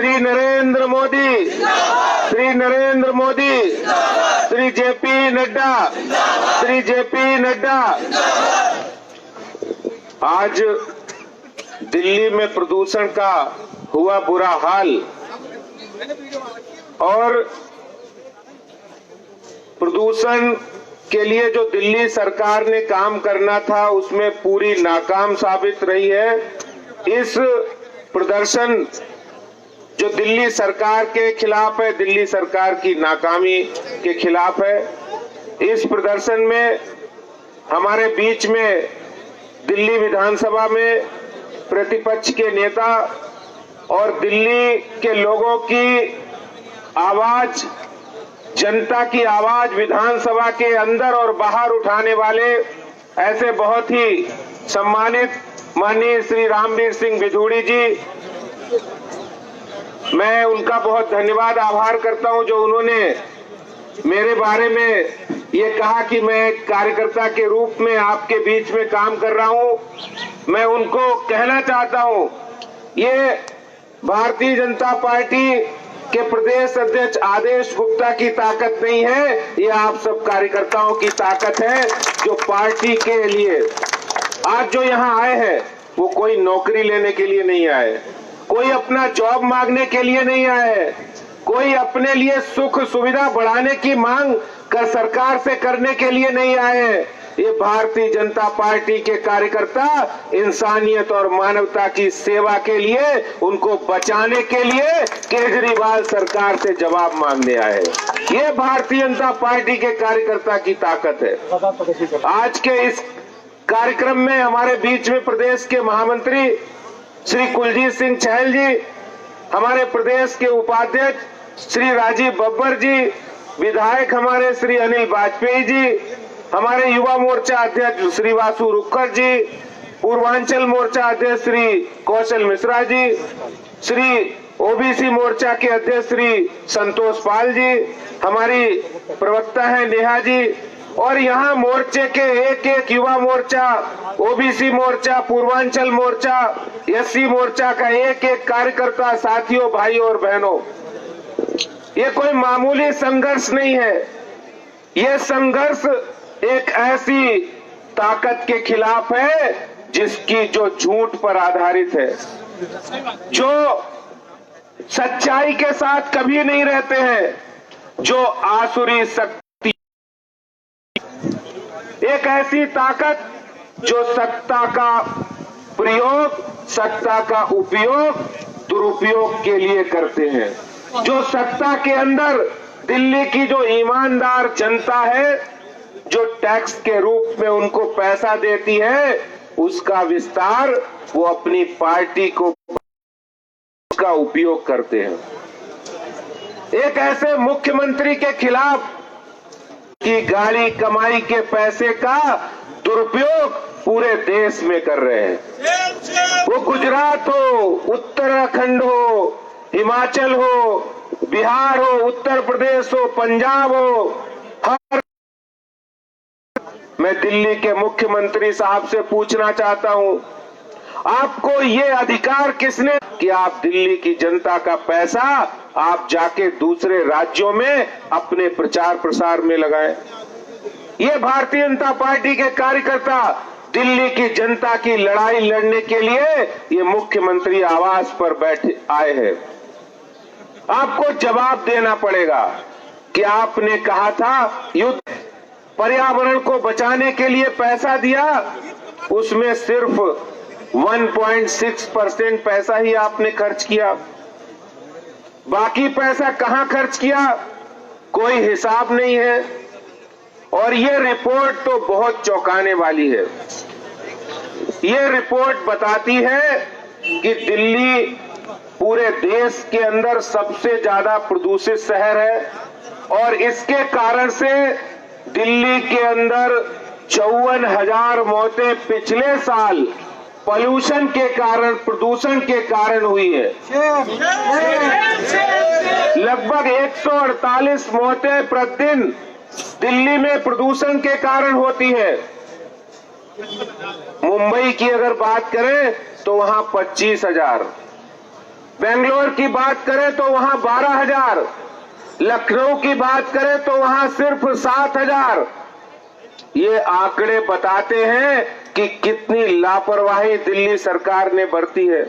Shri Narendra Modi, Shri Narendra Modi, Shri JP Nadda, Shri JP Nadda. आज दिल्ली में प्रदूषण का हुआ बुरा हाल और प्रदूषण के लिए जो दिल्ली सरकार ने काम करना था उसमें पूरी नाकाम साबित रही है। इस प्रदर्शन जो दिल्ली सरकार के खिलाफ है, दिल्ली सरकार की नाकामी के खिलाफ है। इस प्रदर्शन में हमारे बीच में दिल्ली विधानसभा में प्रतिपक्ष के नेता और दिल्ली के लोगों की आवाज, जनता की आवाज विधानसभा के अंदर और बाहर उठाने वाले ऐसे बहुत ही सम्मानित माननीय श्री रामवीर सिंह बिधूड़ी जी, मैं उनका बहुत धन्यवाद आभार करता हूं जो उन्होंने मेरे बारे में ये कहा कि मैं कार्यकर्ता के रूप में आपके बीच में काम कर रहा हूं। मैं उनको कहना चाहता हूं, ये भारतीय जनता पार्टी के प्रदेश अध्यक्ष आदेश गुप्ता की ताकत नहीं है, ये आप सब कार्यकर्ताओं की ताकत है जो पार्टी के लिए आज जो यहाँ आए हैं वो कोई नौकरी लेने के लिए नहीं आए, कोई अपना जॉब मांगने के लिए नहीं आए, कोई अपने लिए सुख सुविधा बढ़ाने की मांग कर सरकार से करने के लिए नहीं आए। ये भारतीय जनता पार्टी के कार्यकर्ता इंसानियत और मानवता की सेवा के लिए, उनको बचाने के लिए केजरीवाल सरकार से जवाब मांगने आए। ये भारतीय जनता पार्टी के कार्यकर्ता की ताकत है। आज के इस कार्यक्रम में हमारे बीच में प्रदेश के महामंत्री श्री कुलजीत सिंह चहल जी, हमारे प्रदेश के उपाध्यक्ष श्री राजीव बब्बर जी, विधायक हमारे श्री अनिल वाजपेयी जी, हमारे युवा मोर्चा अध्यक्ष श्री वासु रुक्कर जी, पूर्वांचल मोर्चा अध्यक्ष श्री कौशल मिश्रा जी, श्री ओबीसी मोर्चा के अध्यक्ष श्री संतोष पाल जी, हमारी प्रवक्ता है नेहा जी, और यहाँ मोर्चे के एक एक युवा मोर्चा, ओबीसी मोर्चा, पूर्वांचल मोर्चा, एससी मोर्चा का एक एक कार्यकर्ता, साथियों, भाइयों और बहनों, ये कोई मामूली संघर्ष नहीं है। ये संघर्ष एक ऐसी ताकत के खिलाफ है जिसकी जो झूठ पर आधारित है, जो सच्चाई के साथ कभी नहीं रहते हैं, जो आसुरी शक्ति, एक ऐसी ताकत जो सत्ता का प्रयोग, सत्ता का उपयोग दुरुपयोग के लिए करते हैं, जो सत्ता के अंदर दिल्ली की जो ईमानदार जनता है, जो टैक्स के रूप में उनको पैसा देती है, उसका विस्तार वो अपनी पार्टी को उसका उपयोग करते हैं। एक ऐसे मुख्यमंत्री के खिलाफ की गाड़ी कमाई के पैसे का दुरुपयोग पूरे देश में कर रहे हैं। वो गुजरात हो, उत्तराखंड हो, हिमाचल हो, बिहार हो, उत्तर प्रदेश हो, पंजाब हो, हर मैं दिल्ली के मुख्यमंत्री साहब से पूछना चाहता हूं, आपको ये अधिकार किसने कि आप दिल्ली की जनता का पैसा आप जाके दूसरे राज्यों में अपने प्रचार प्रसार में लगाएं? ये भारतीय जनता पार्टी के कार्यकर्ता दिल्ली की जनता की लड़ाई लड़ने के लिए ये मुख्यमंत्री आवास पर बैठे आए हैं। आपको जवाब देना पड़ेगा कि आपने कहा था युद्ध, पर्यावरण को बचाने के लिए पैसा दिया, उसमें सिर्फ 1.6% पैसा ही आपने खर्च किया। बाकी पैसा कहां खर्च किया कोई हिसाब नहीं है। और ये रिपोर्ट तो बहुत चौंकाने वाली है। ये रिपोर्ट बताती है कि दिल्ली पूरे देश के अंदर सबसे ज्यादा प्रदूषित शहर है और इसके कारण से दिल्ली के अंदर 54,000 मौतें पिछले साल पॉल्यूशन के कारण, प्रदूषण के कारण हुई है। लगभग 148 मौतें प्रतिदिन दिल्ली में प्रदूषण के कारण होती है। मुंबई की अगर बात करें तो वहां 25,000, बेंगलोर की बात करें तो वहां 12,000, लखनऊ की बात करें तो वहां सिर्फ 7,000। ये आंकड़े बताते हैं कि कितनी लापरवाही दिल्ली सरकार ने बरती है।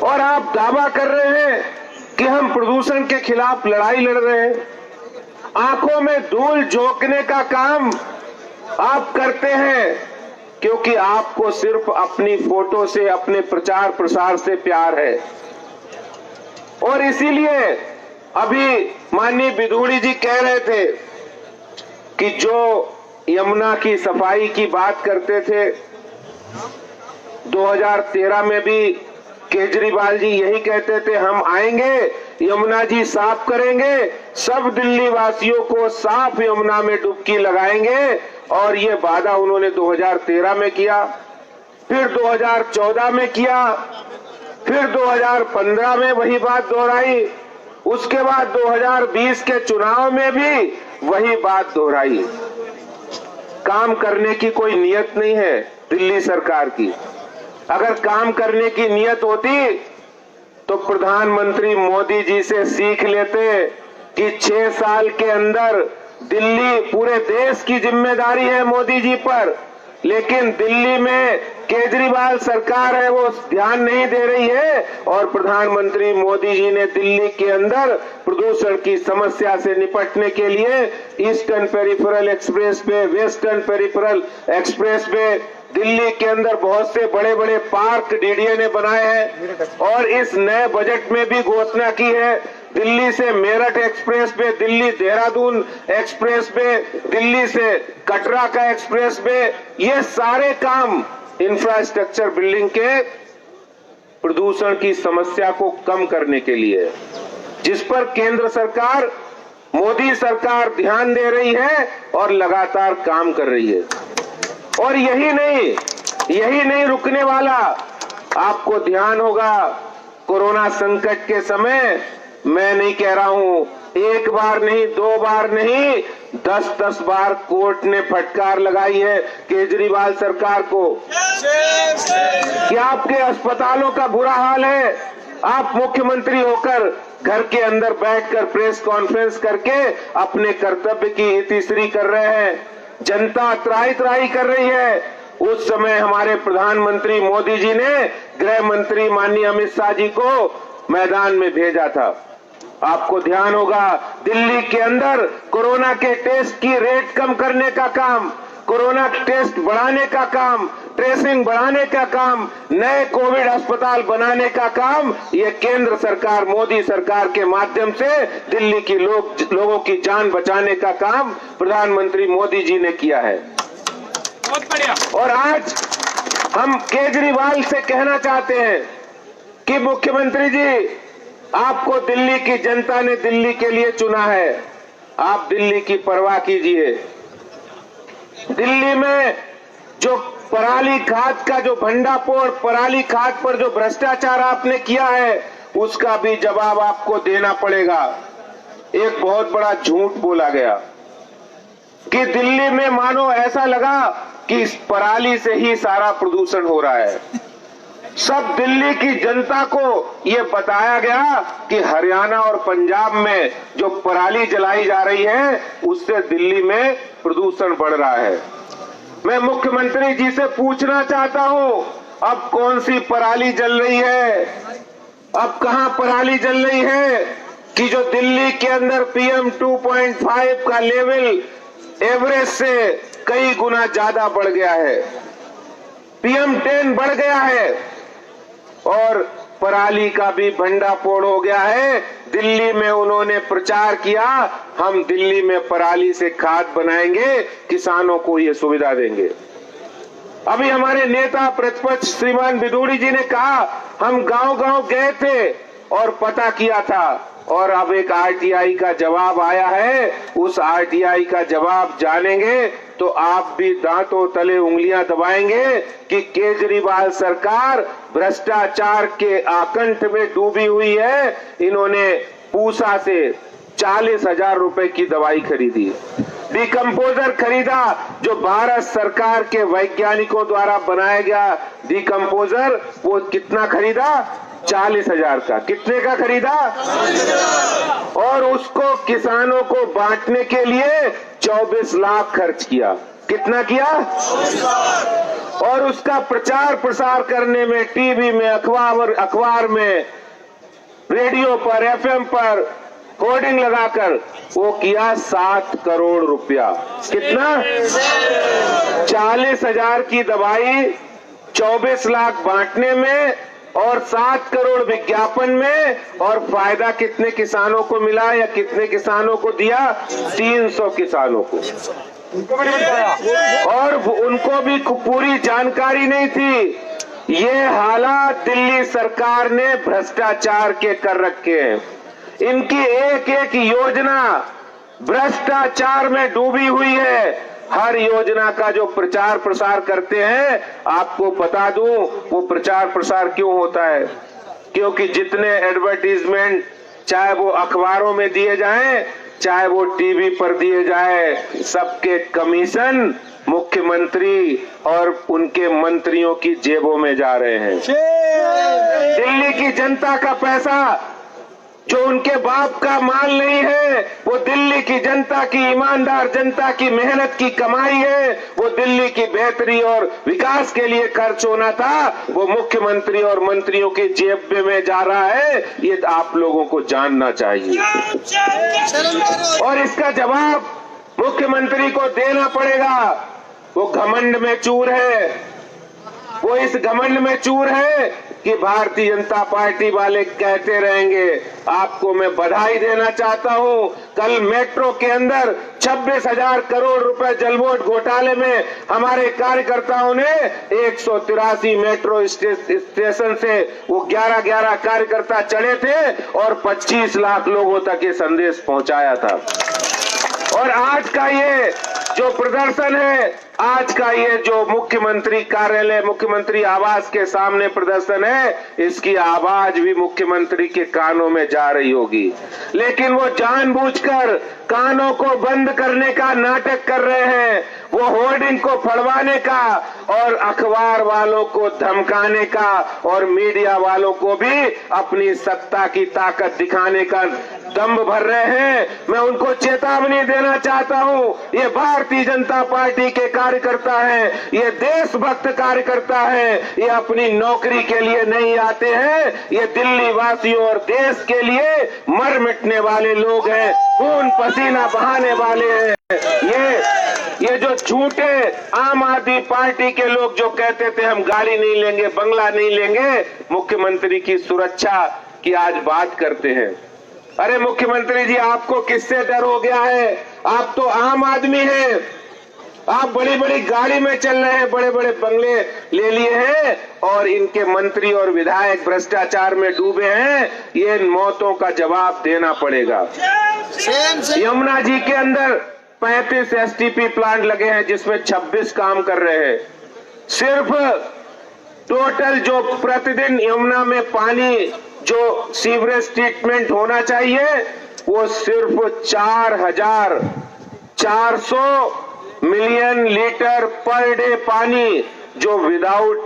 और आप दावा कर रहे हैं कि हम प्रदूषण के खिलाफ लड़ाई लड़ रहे हैं। आंखों में धूल झोंकने का काम आप करते हैं क्योंकि आपको सिर्फ अपनी फोटो से, अपने प्रचार प्रसार से प्यार है। और इसीलिए अभी माननीय बिधूड़ी जी कह रहे थे कि जो यमुना की सफाई की बात करते थे, 2013 में भी केजरीवाल जी यही कहते थे, हम आएंगे यमुना जी साफ करेंगे, सब दिल्ली वासियों को साफ यमुना में डुबकी लगाएंगे। और ये वादा उन्होंने 2013 में किया, फिर 2014 में किया, फिर 2015 में वही बात दोहराई, उसके बाद 2020 के चुनाव में भी वही बात दोहराई। काम करने की कोई नियत नहीं है दिल्ली सरकार की। अगर काम करने की नियत होती तो प्रधानमंत्री मोदी जी से सीख लेते कि 6 साल के अंदर दिल्ली, पूरे देश की जिम्मेदारी है मोदी जी पर, लेकिन दिल्ली में केजरीवाल सरकार है वो ध्यान नहीं दे रही है। और प्रधानमंत्री मोदी जी ने दिल्ली के अंदर प्रदूषण की समस्या से निपटने के लिए eastern peripheral express way, western peripheral express way, Delhi के अंदर बहुत से बड़े बड़े पार्क डीडीए ने बनाए हैं। और इस नए बजट में भी घोषणा की है, दिल्ली से Meerut express way, Delhi Dehradun express way, Delhi से कटरा का एक्सप्रेस वे, ये सारे काम इंफ्रास्ट्रक्चर बिल्डिंग के प्रदूषण की समस्या को कम करने के लिए, जिस पर केंद्र सरकार, मोदी सरकार ध्यान दे रही है और लगातार काम कर रही है। और यही नहीं रुकने वाला। आपको ध्यान होगा कोरोना संकट के समय, मैं नहीं कह रहा हूं, एक बार नहीं, 2 बार नहीं, 10-10 बार कोर्ट ने फटकार लगाई है केजरीवाल सरकार को कि आपके अस्पतालों का बुरा हाल है। आप मुख्यमंत्री होकर घर के अंदर बैठकर प्रेस कॉन्फ्रेंस करके अपने कर्तव्य की तीसरी कर रहे हैं, जनता त्राही त्राही कर रही है। उस समय हमारे प्रधानमंत्री मोदी जी ने गृह मंत्री माननीय अमित शाह जी को मैदान में भेजा था। आपको ध्यान होगा दिल्ली के अंदर कोरोना के टेस्ट की रेट कम करने का काम, कोरोना टेस्ट बढ़ाने का काम, ट्रेसिंग बढ़ाने का काम, नए कोविड अस्पताल बनाने का काम, ये केंद्र सरकार, मोदी सरकार के माध्यम से दिल्ली की लोगों की जान बचाने का काम प्रधानमंत्री मोदी जी ने किया है। बहुत बढ़िया। और आज हम केजरीवाल से कहना चाहते हैं कि मुख्यमंत्री जी, आपको दिल्ली की जनता ने दिल्ली के लिए चुना है, आप दिल्ली की परवाह कीजिए। दिल्ली में जो पराली खाद का जो भंडाफोड़, पराली खाद पर जो भ्रष्टाचार आपने किया है, उसका भी जवाब आपको देना पड़ेगा। एक बहुत बड़ा झूठ बोला गया कि दिल्ली में मानो ऐसा लगा कि इस पराली से ही सारा प्रदूषण हो रहा है। सब दिल्ली की जनता को ये बताया गया कि हरियाणा और पंजाब में जो पराली जलाई जा रही है, उससे दिल्ली में प्रदूषण बढ़ रहा है। मैं मुख्यमंत्री जी से पूछना चाहता हूं, अब कौन सी पराली जल रही है? अब कहां पराली जल रही है कि जो दिल्ली के अंदर PM 2.5 का लेवल एवरेज से कई गुना ज्यादा बढ़ गया है, PM 10 बढ़ गया है और पराली का भी भंडाफोड़ हो गया है। दिल्ली में उन्होंने प्रचार किया, हम दिल्ली में पराली से खाद बनाएंगे, किसानों को ये सुविधा देंगे। अभी हमारे नेता प्रतिपक्ष श्रीमान बिधूड़ी जी ने कहा, हम गांव-गांव गए थे और पता किया था, और अब एक RTI का जवाब आया है। उस RTI का जवाब जानेंगे तो आप भी दांतों तले उंगलियां दबाएंगे कि केजरीवाल सरकार भ्रष्टाचार के आकंठ में डूबी हुई है। इन्होंने पूसा से 40,000 रुपए की दवाई खरीदी। डिकम्पोजर खरीदा, जो भारत सरकार के वैज्ञानिकों द्वारा बनाया गया डिकम्पोजर, वो कितना खरीदा? 40,000 का। कितने का खरीदा? और उसको किसानों को बांटने के लिए 24 लाख खर्च किया। कितना किया? और उसका प्रचार प्रसार करने में टीवी में, अखबार में, रेडियो पर, एफएम पर होर्डिंग लगाकर वो किया 7 करोड़ रुपया। कितना? 40,000 की दवाई 24 लाख बांटने में और 7 करोड़ विज्ञापन में, और फायदा कितने किसानों को मिला या कितने किसानों को दिया? 300 किसानों को। और उनको भी पूरी जानकारी नहीं थी। ये हालात दिल्ली सरकार ने भ्रष्टाचार के कर रखे हैं। इनकी एक एक योजना भ्रष्टाचार में डूबी हुई है। हर योजना का जो प्रचार प्रसार करते हैं, आपको बता दूं वो प्रचार प्रसार क्यों होता है? क्योंकि जितने एडवर्टीजमेंट चाहे वो अखबारों में दिए जाएं, चाहे वो टीवी पर दिए जाए, सबके कमीशन मुख्यमंत्री और उनके मंत्रियों की जेबों में जा रहे हैं। दिल्ली की जनता का पैसा जो उनके बाप का माल नहीं है, वो दिल्ली की जनता की, ईमानदार जनता की मेहनत की कमाई है। वो दिल्ली की बेहतरी और विकास के लिए खर्च होना था, वो मुख्यमंत्री और मंत्रियों की जेब में जा रहा है। ये आप लोगों को जानना चाहिए और इसका जवाब मुख्यमंत्री को देना पड़ेगा। वो घमंड में चूर है। वो इस घमंड में चूर है कि भारतीय जनता पार्टी वाले कहते रहेंगे। आपको मैं बधाई देना चाहता हूं, कल मेट्रो के अंदर 26,000 करोड़ रुपए जलवोट घोटाले में हमारे कार्यकर्ताओं ने 183 मेट्रो स्टेशन से वो 11 कार्यकर्ता चढ़े थे और 25 लाख लोगों तक ये संदेश पहुंचाया था। और आज का ये जो प्रदर्शन है, आज का ये जो मुख्यमंत्री कार्यालय, मुख्यमंत्री आवास के सामने प्रदर्शन है, इसकी आवाज भी मुख्यमंत्री के कानों में जा रही होगी। लेकिन वो जानबूझकर कानों को बंद करने का नाटक कर रहे हैं। वो होर्डिंग को फड़वाने का और अखबार वालों को धमकाने का और मीडिया वालों को भी अपनी सत्ता की ताकत दिखाने का दंभ भर रहे हैं। मैं उनको चेतावनी देना चाहता हूं, ये भारतीय जनता पार्टी के कार्यकर्ता हैं, ये देशभक्त कार्यकर्ता हैं, ये अपनी नौकरी के लिए नहीं आते हैं, ये दिल्ली वासियों और देश के लिए मर मिटने वाले लोग हैं, खून पसीना बहाने वाले हैं। ये जो झूठे आम आदमी पार्टी के लोग जो कहते थे हम गाड़ी नहीं लेंगे, बंगला नहीं लेंगे, मुख्यमंत्री की सुरक्षा की आज बात करते हैं। अरे मुख्यमंत्री जी, आपको किससे डर हो गया है? आप तो आम आदमी हैं। आप बड़ी बड़ी गाड़ी में चल रहे हैं, बड़े बड़े बंगले ले लिए हैं और इनके मंत्री और विधायक भ्रष्टाचार में डूबे हैं। ये मौतों का जवाब देना पड़ेगा। यमुना जी के अंदर 35 एसटीपी प्लांट लगे हैं जिसमें 26 काम कर रहे हैं। सिर्फ टोटल जो प्रतिदिन यमुना में पानी जो सीवरेज ट्रीटमेंट होना चाहिए वो सिर्फ 4,400 मिलियन लीटर पर डे पानी जो विदाउट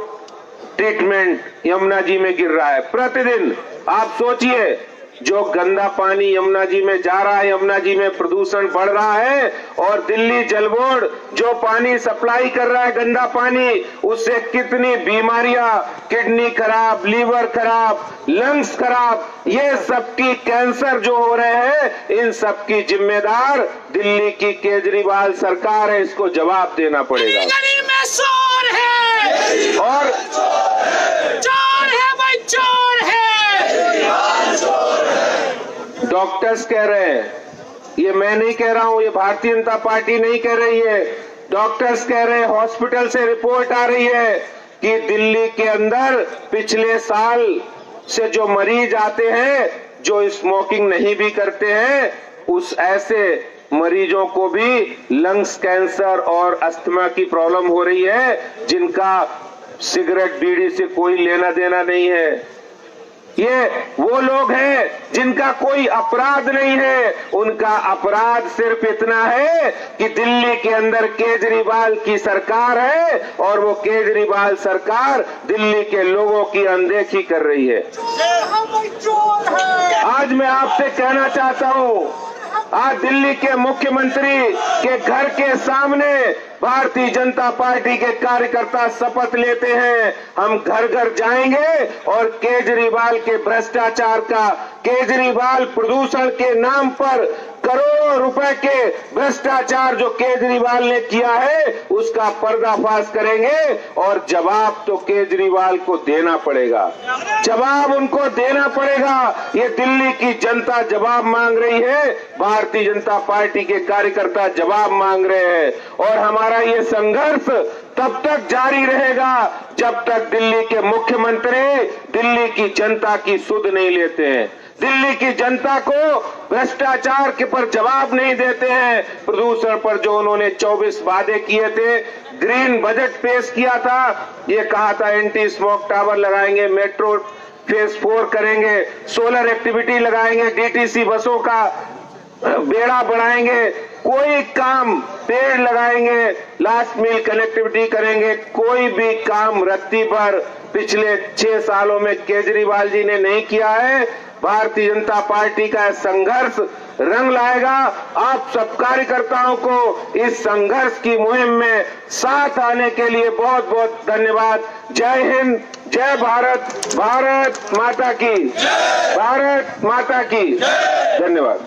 ट्रीटमेंट यमुना जी में गिर रहा है प्रतिदिन। आप सोचिए, जो गंदा पानी यमुना जी में जा रहा है, यमुना जी में प्रदूषण बढ़ रहा है, और दिल्ली जल बोर्ड जो पानी सप्लाई कर रहा है गंदा पानी, उससे कितनी बीमारियां, किडनी खराब, लीवर खराब, लंग्स खराब, ये सबकी कैंसर जो हो रहे हैं, इन सबकी जिम्मेदार दिल्ली की केजरीवाल सरकार है। इसको जवाब देना पड़ेगा। और चोर है भाई, चोर है। डॉक्टर्स कह रहे हैं, ये मैं नहीं कह रहा हूं, ये भारतीय जनता पार्टी नहीं कह रही है, डॉक्टर्स कह रहे हैं, हॉस्पिटल से रिपोर्ट आ रही है कि दिल्ली के अंदर पिछले साल से जो मरीज आते हैं जो स्मोकिंग नहीं भी करते हैं, उस ऐसे मरीजों को भी लंग्स कैंसर और अस्थमा की प्रॉब्लम हो रही है, जिनका सिगरेट बीड़ी से कोई लेना देना नहीं है। ये वो लोग हैं जिनका कोई अपराध नहीं है। उनका अपराध सिर्फ इतना है कि दिल्ली के अंदर केजरीवाल की सरकार है और वो केजरीवाल सरकार दिल्ली के लोगों की अनदेखी कर रही है। आज मैं आपसे कहना चाहता हूं, आज दिल्ली के मुख्यमंत्री के घर के सामने भारतीय जनता पार्टी के कार्यकर्ता शपथ लेते हैं। हम घर घर जाएंगे और केजरीवाल के भ्रष्टाचार का, केजरीवाल प्रदूषण के नाम पर करोड़ों रुपए के भ्रष्टाचार जो केजरीवाल ने किया है उसका पर्दाफाश करेंगे और जवाब तो केजरीवाल को देना पड़ेगा, जवाब उनको देना पड़ेगा। ये दिल्ली की जनता जवाब मांग रही है, भारतीय जनता पार्टी के कार्यकर्ता जवाब मांग रहे हैं और हमारा ये संघर्ष तब तक जारी रहेगा जब तक दिल्ली के मुख्यमंत्री दिल्ली की जनता की सुध नहीं लेते हैं, दिल्ली की जनता को भ्रष्टाचार के पर जवाब नहीं देते हैं। प्रदूषण पर जो उन्होंने 24 वादे किए थे, ग्रीन बजट पेश किया था, ये कहा था एंटी स्मोक टावर लगाएंगे, मेट्रो फेज 4 करेंगे, सोलर एक्टिविटी लगाएंगे, डीटीसी बसों का बेड़ा बढ़ाएंगे, कोई काम, पेड़ लगाएंगे, लास्ट मील कनेक्टिविटी करेंगे, कोई भी काम रत्ती भर पिछले 6 सालों में केजरीवाल जी ने नहीं किया है। भारतीय जनता पार्टी का संघर्ष रंग लाएगा। आप सब कार्यकर्ताओं को इस संघर्ष की मुहिम में साथ आने के लिए बहुत बहुत धन्यवाद। जय हिंद, जय भारत, भारत माता की, भारत माता की। धन्यवाद।